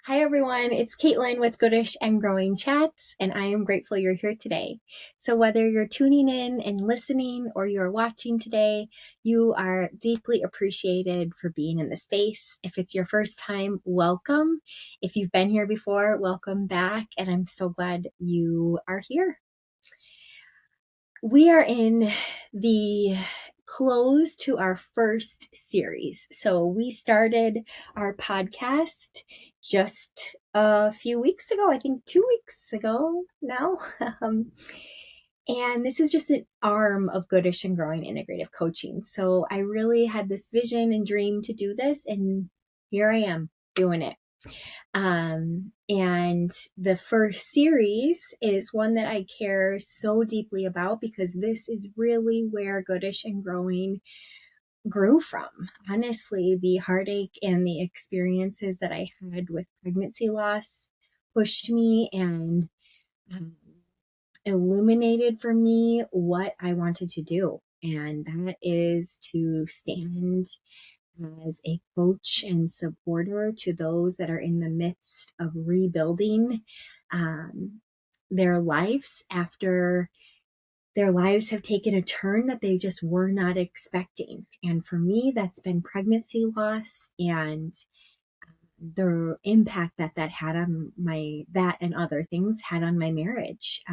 Hi, everyone. It's Caitlin with Goodish and Growing Chats, and I am grateful you're here today. So, whether you're tuning in and listening or you're watching today, you are deeply appreciated for being in the space. If it's your first time, welcome. If you've been here before, welcome back, and I'm so glad you are here. We are in the close to our first series. So we started our podcast just a few weeks ago, I think 2 weeks ago now. Um, and this is just an arm of Goodish and Growing Integrative Coaching. So I really had this vision and dream to do this, and here I am doing it. And the first series is one that I care so deeply about because this is really where Goodish and Growing grew from. Honestly, the heartache and the experiences that I had with pregnancy loss pushed me and um, illuminated for me what I wanted to do. And that is to stand as a coach and supporter to those that are in the midst of rebuilding um, their lives after their lives have taken a turn that they just were not expecting. And for me, that's been pregnancy loss and the impact that had on that and other things had on my marriage.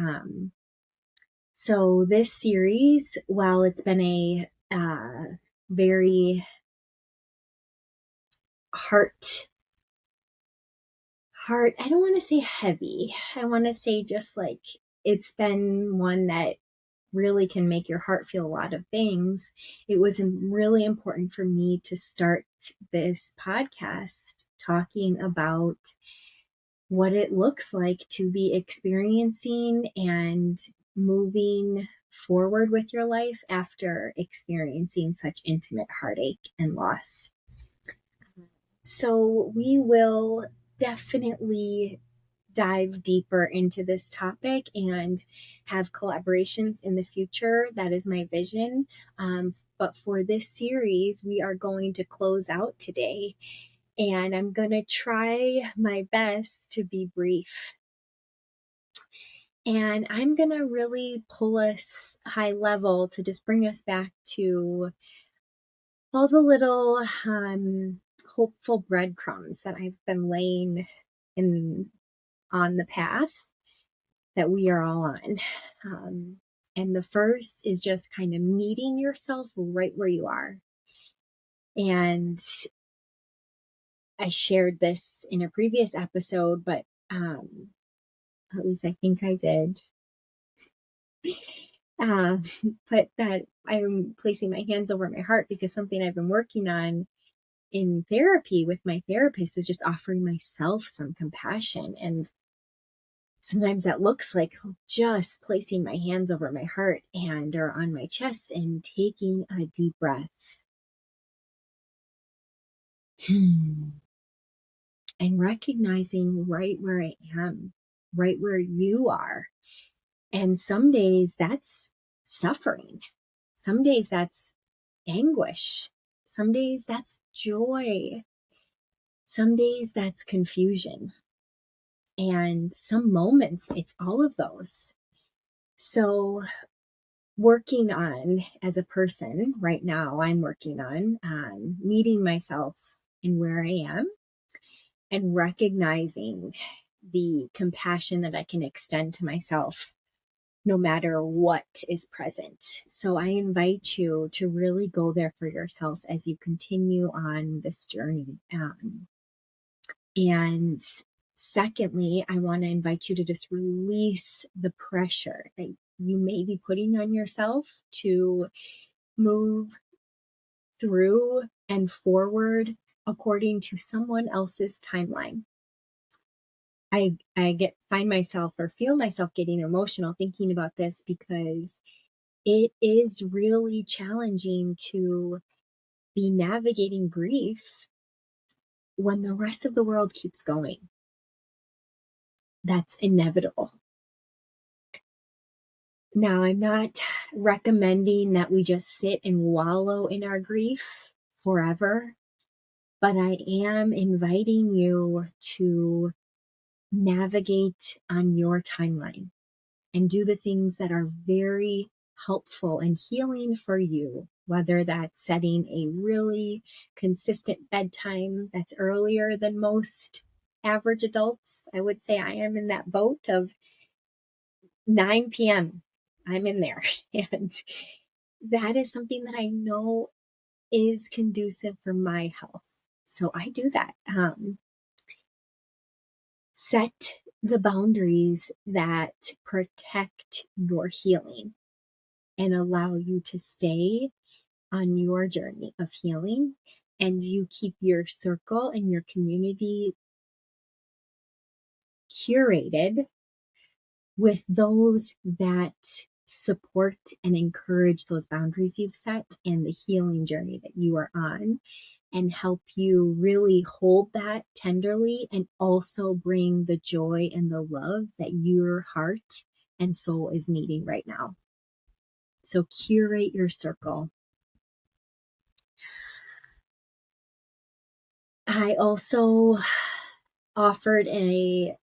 So this series, while it's been a very heart I don't want to say heavy. I want to say just like it's been one that really can make your heart feel a lot of things. It was really important for me to start this podcast talking about what it looks like to be experiencing and moving forward with your life after experiencing such intimate heartache and loss. So we will definitely dive deeper into this topic and have collaborations in the future. That is my vision. But for this series, we are going to close out today, and I'm going to try my best to be brief. And I'm going to really pull us high level to just bring us back to all the little hopeful breadcrumbs that I've been laying on the path that we are all on. And the first is just kind of meeting yourself right where you are. And I shared this in a previous episode, but at least I think I did. But that I'm placing my hands over my heart because something I've been working on in therapy with my therapist is just offering myself some compassion. And sometimes that looks like just placing my hands over my heart and or on my chest and taking a deep breath. And recognizing right where I am, right where you are. And some days that's suffering. Some days that's anguish. Some days that's joy. Some days that's confusion. And some moments it's all of those. So working on as a person right now, I'm working on meeting myself and where I am and recognizing the compassion that I can extend to myself no matter what is present. So I invite you to really go there for yourself as you continue on this journey. And secondly, I want to invite you to just release the pressure that you may be putting on yourself to move through and forward according to someone else's timeline. I find myself or feel myself getting emotional thinking about this because it is really challenging to be navigating grief when the rest of the world keeps going. That's inevitable. Now, I'm not recommending that we just sit and wallow in our grief forever. but I am inviting you to navigate on your timeline and do the things that are very helpful and healing for you, whether that's setting a really consistent bedtime that's earlier than most average adults. I would say I am in that boat of 9 p.m. I'm in there. And that is something that I know is conducive for my health. So I do that. Set the boundaries that protect your healing and allow you to stay on your journey of healing, and you keep your circle and your community curated with those that support and encourage those boundaries you've set and the healing journey that you are on, and help you really hold that tenderly and also bring the joy and the love that your heart and soul is needing right now. So curate your circle. I also offered a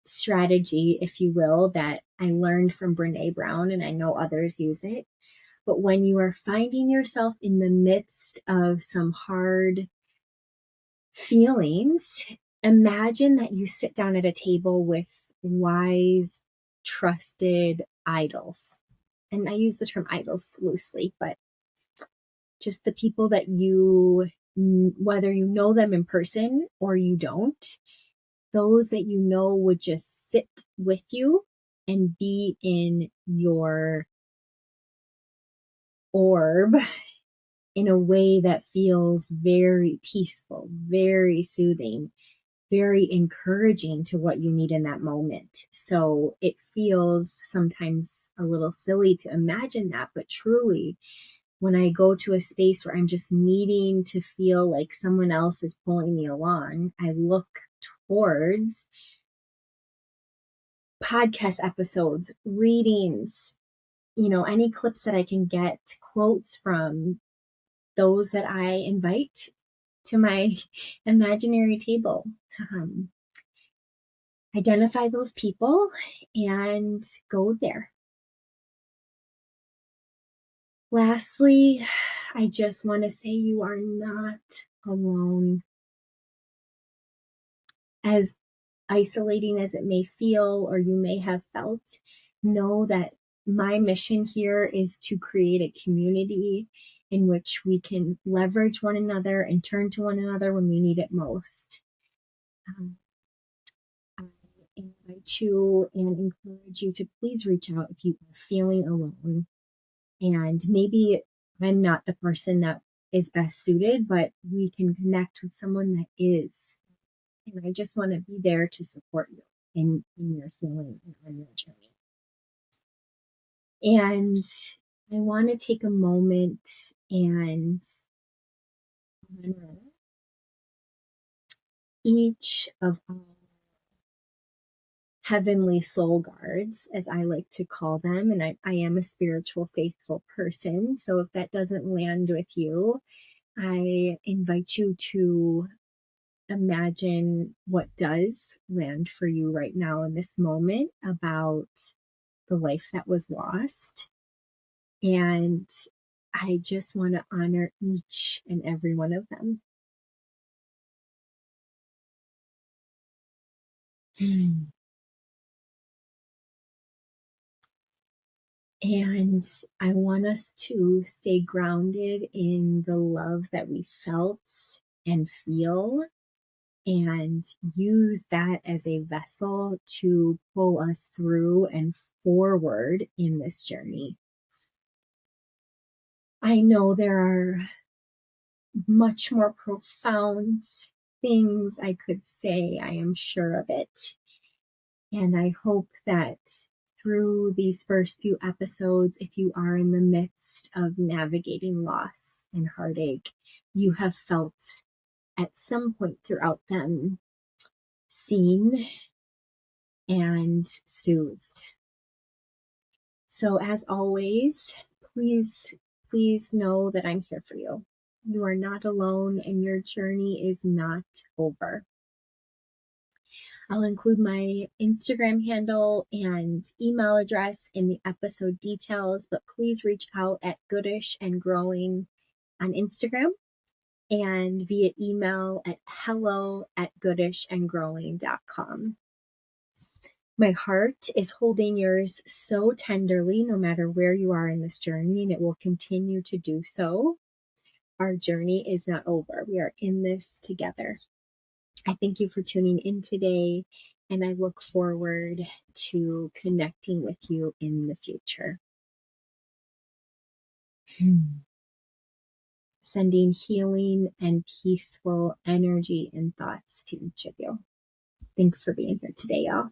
strategy, if you will, that I learned from Brene Brown, and I know others use it. But when you are finding yourself in the midst of some hard feelings, imagine that you sit down at a table with wise, trusted idols. And I use the term idols loosely, but just the people that you, whether you know them in person or you don't, those that you know would just sit with you and be in your orb in a way that feels very peaceful, very soothing, very encouraging to what you need in that moment. So it feels sometimes a little silly to imagine that, but truly, when I go to a space where I'm just needing to feel like someone else is pulling me along, I look towards podcast episodes, readings, any clips that I can get, quotes from those that I invite to my imaginary table. Um, Identify those people and go there. Lastly, I just want to say you are not alone. As isolating as it may feel or you may have felt, know that my mission here is to create a community in which we can leverage one another and turn to one another when we need it most. I invite you and encourage you to please reach out if you are feeling alone. And maybe I'm not the person that is best suited, but we can connect with someone that is. And I just want to be there to support you in your healing and on your journey. And I want to take a moment and honor each of our heavenly soul guards, as I like to call them. And I am a spiritual, faithful person. So if that doesn't land with you, I invite you to imagine what does land for you right now in this moment about the life that was lost. And I just want to honor each and every one of them. And I want us to stay grounded in the love that we felt and feel, and use that as a vessel to pull us through and forward in this journey. I know there are much more profound things I could say, I am sure of it. And I hope that through these first few episodes, if you are in the midst of navigating loss and heartache, you have felt at some point throughout them seen and soothed. So as always, please know that I'm here for you. You are not alone, and your journey is not over. I'll include my Instagram handle and email address in the episode details, but please reach out at Goodish and Growing on Instagram and via email at hello@goodishandgrowing.com. My heart is holding yours so tenderly, no matter where you are in this journey, and it will continue to do so. Our journey is not over. We are in this together. I thank you for tuning in today, and I look forward to connecting with you in the future. Sending healing and peaceful energy and thoughts to each of you. Thanks for being here today, y'all.